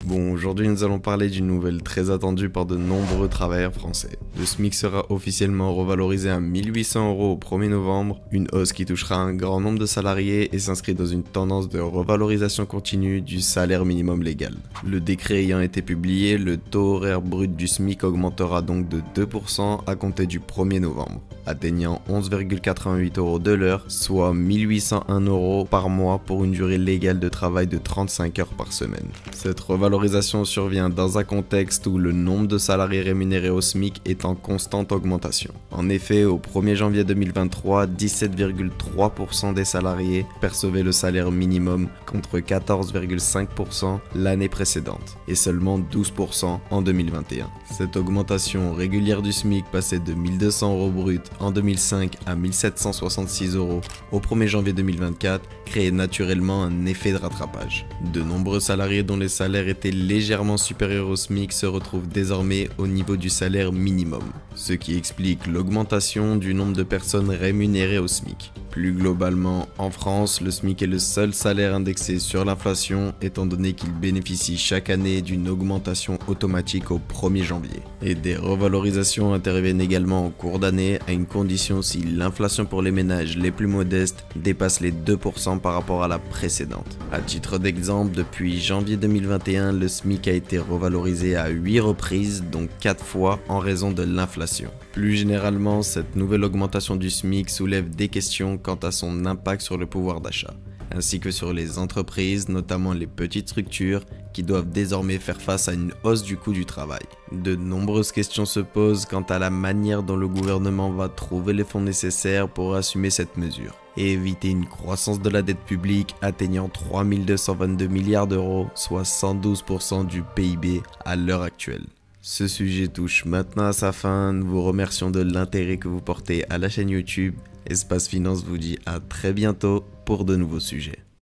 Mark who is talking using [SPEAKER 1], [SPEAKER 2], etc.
[SPEAKER 1] Bon, aujourd'hui nous allons parler d'une nouvelle très attendue par de nombreux travailleurs français. Le SMIC sera officiellement revalorisé à 1 800 € au 1er novembre, une hausse qui touchera un grand nombre de salariés et s'inscrit dans une tendance de revalorisation continue du salaire minimum légal. Le décret ayant été publié, le taux horaire brut du SMIC augmentera donc de 2% à compter du 1er novembre, atteignant 11,88 € de l'heure, soit 1 801 € par mois pour une durée légale de travail de 35 heures par semaine. Cette revalorisation survient dans un contexte où le nombre de salariés rémunérés au SMIC est en constante augmentation. En effet, au 1er janvier 2023, 17,3% des salariés percevaient le salaire minimum contre 14,5% l'année précédente et seulement 12% en 2021. Cette augmentation régulière du SMIC passait de 1 200 € brut en 2005 à 1 766 € au 1er janvier 2024 créait naturellement un effet de rattrapage. De nombreux salariés dont les salaires étaient légèrement supérieurs au SMIC se retrouvent désormais au niveau du salaire minimum, ce qui explique l'augmentation du nombre de personnes rémunérées au SMIC. Plus globalement, en France, le SMIC est le seul salaire indexé sur l'inflation étant donné qu'il bénéficie chaque année d'une augmentation automatique au 1er janvier. Et des revalorisations interviennent également en cours d'année à une condition si l'inflation pour les ménages les plus modestes dépasse les 2% par rapport à la précédente. À titre d'exemple, depuis janvier 2021, le SMIC a été revalorisé à 8 reprises, dont 4 fois en raison de l'inflation. Plus généralement, cette nouvelle augmentation du SMIC soulève des questions quant à son impact sur le pouvoir d'achat, ainsi que sur les entreprises, notamment les petites structures, qui doivent désormais faire face à une hausse du coût du travail. De nombreuses questions se posent quant à la manière dont le gouvernement va trouver les fonds nécessaires pour assumer cette mesure et éviter une croissance de la dette publique atteignant 3 222 milliards d'euros, soit 112% du PIB à l'heure actuelle. Ce sujet touche maintenant à sa fin, nous vous remercions de l'intérêt que vous portez à la chaîne YouTube. Espace Finance vous dit à très bientôt pour de nouveaux sujets.